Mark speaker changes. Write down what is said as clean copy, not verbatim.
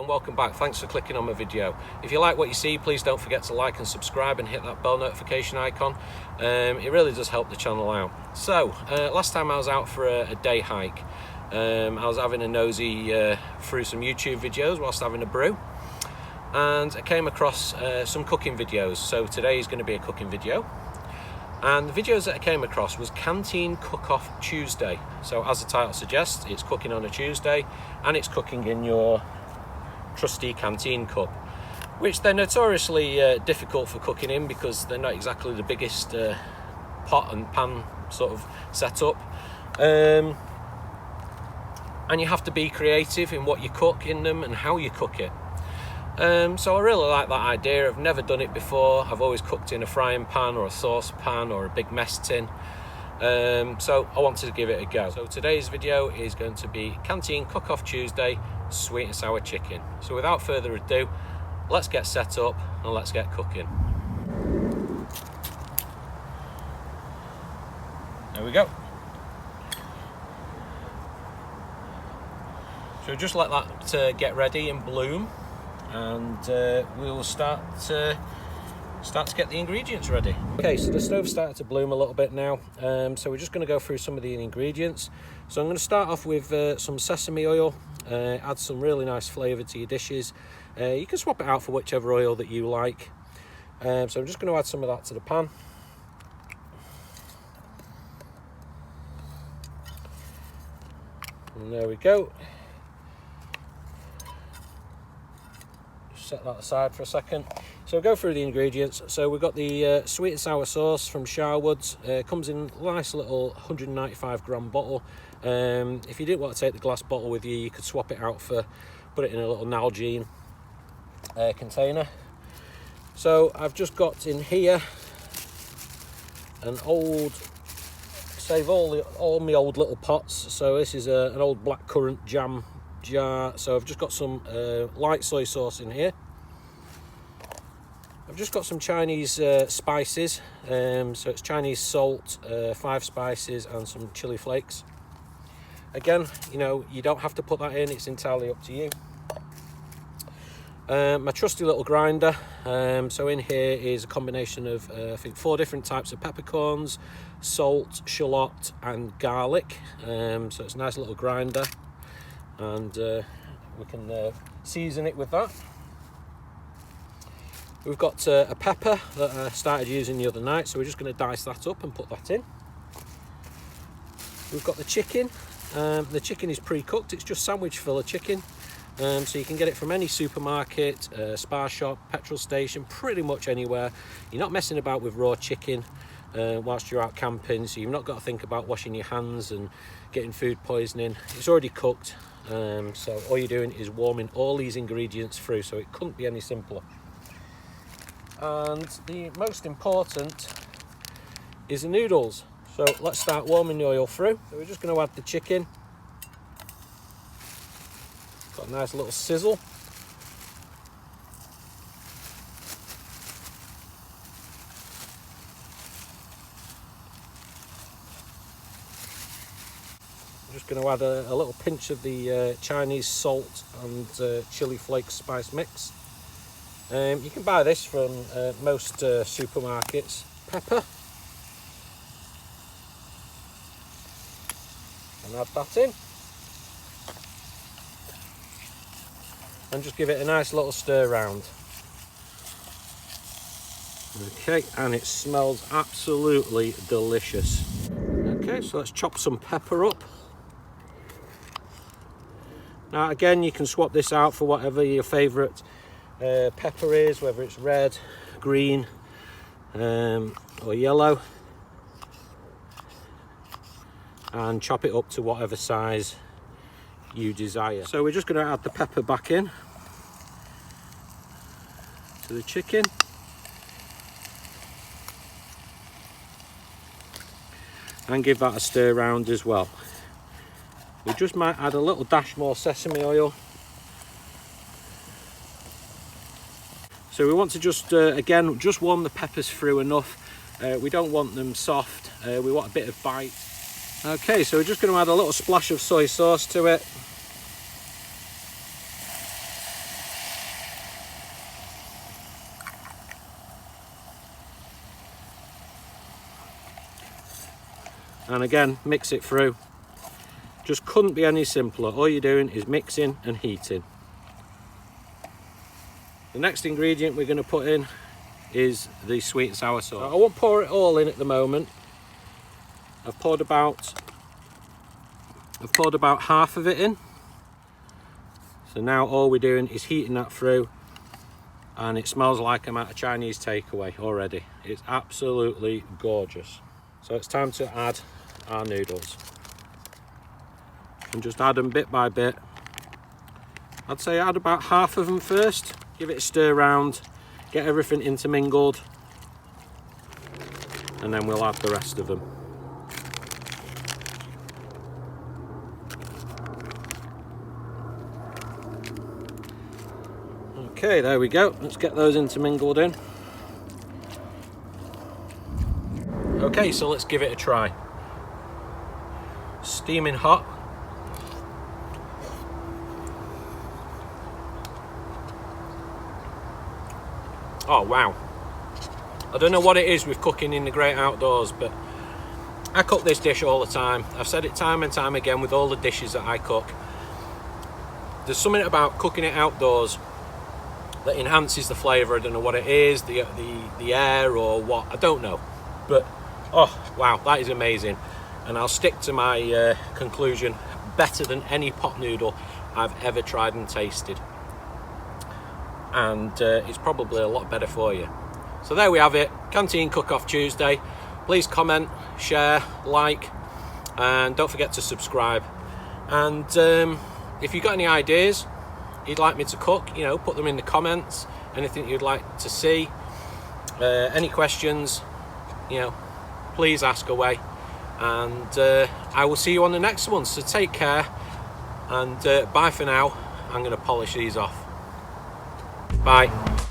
Speaker 1: and welcome back. Thanks for clicking on my video. If you like what you see, please don't forget to like and subscribe and hit that bell notification icon. It really does help the channel out. So last time I was out for a day hike, I was having a nosy through some YouTube videos whilst having a brew, and I came across some cooking videos. So today is going to be a cooking video, and the videos that I came across was Canteen Cook-Off Tuesday. So as the title suggests, it's cooking on a Tuesday, and it's cooking in your trusty canteen cup, which they're notoriously difficult for cooking in because they're not exactly the biggest pot and pan sort of setup, and you have to be creative in what you cook in them and how you cook it. So I really like that idea. I've never done it before. I've always cooked in a frying pan or a saucepan or a big mess tin. So I wanted to give it a go. So today's video is going to be Canteen Cook-Off Tuesday, sweet and sour chicken. So without further ado, let's get set up and let's get cooking. There we go. So just let that get ready and bloom, and we'll start to get the ingredients ready. Okay, so the stove started to bloom a little bit now, so we're just going to go through some of the ingredients. So I'm going to start off with some sesame oil. Add some really nice flavour to your dishes. You can swap it out for whichever oil that you like. So I'm just going to add some of that to the pan. And there we go. Set that aside for a second. So we'll go through the ingredients. So we've got the sweet and sour sauce from Sharwood's. Comes in a nice little 195 gram bottle. If you didn't want to take the glass bottle with you, you could swap it out for, put it in a little Nalgene container. So I've just got in here an old, save all my old little pots. So this is an old blackcurrant jam jar. So I've just got some light soy sauce in here. I've just got some Chinese spices, so it's Chinese salt, 5 spices and some chili flakes. Again, you know, you don't have to put that in, it's entirely up to you. My trusty little grinder, so in here is a combination of I think 4 different types of peppercorns, salt, shallot and garlic. So it's a nice little grinder, and we can season it with that. We've got a pepper that I started using the other night, so we're just going to dice that up and put that in. We've got the chicken. The chicken is pre-cooked, it's just sandwich filler chicken, so you can get it from any supermarket, spar shop, petrol station, pretty much anywhere. You're not messing about with raw chicken whilst you're out camping, so you've not got to think about washing your hands and getting food poisoning. It's already cooked, so all you're doing is warming all these ingredients through, so it couldn't be any simpler. And the most important is the noodles. So let's start warming the oil through. So we're just going to add the chicken. Got a nice little sizzle. I'm just going to add a little pinch of the Chinese salt and chili flakes spice mix. You can buy this from most supermarkets. Pepper. And add that in. And just give it a nice little stir round. Okay, and it smells absolutely delicious. Okay, so let's chop some pepper up. Now again, you can swap this out for whatever your favourite pepper is, whether it's red, green or yellow, and chop it up to whatever size you desire. So we're just going to add the pepper back in to the chicken, and give that a stir round as well. We just might add a little dash more sesame oil. So we want to just, again, just warm the peppers through enough. We don't want them soft, we want a bit of bite. Okay, so we're just going to add a little splash of soy sauce to it. and again mix it through. Just couldn't be any simpler. All you're doing is mixing and heating. The next ingredient we're going to put in is the sweet and sour sauce. I won't pour it all in at the moment. I've poured about half of it in. So now all we're doing is heating that through, and it smells like I'm at a Chinese takeaway already. It's absolutely gorgeous. So it's time to add our noodles. And just add them bit by bit. I'd say add about half of them first. Give it a stir round, get everything intermingled, and then we'll add the rest of them. Okay, there we go. Let's get those intermingled in. Okay, so let's give it a try. Steaming hot. Oh wow. I don't know what it is with cooking in the great outdoors, but I cook this dish all the time. I've said it time and time again with all the dishes that I cook. There's something about cooking it outdoors that enhances the flavour. I don't know what it is, the air or what, I don't know. But oh wow, that is amazing. And I'll stick to my conclusion, better than any pot noodle I've ever tried and tasted. And it's probably a lot better for you. So there we have it, Canteen Cook-Off Tuesday. Please comment, share, like, and don't forget to subscribe. And if you've got any ideas you'd like me to cook, you know, put them in the comments. Anything you'd like to see, any questions, you know, please ask away. And I will see you on the next one. So take care, and bye for now. I'm going to polish these off. Bye.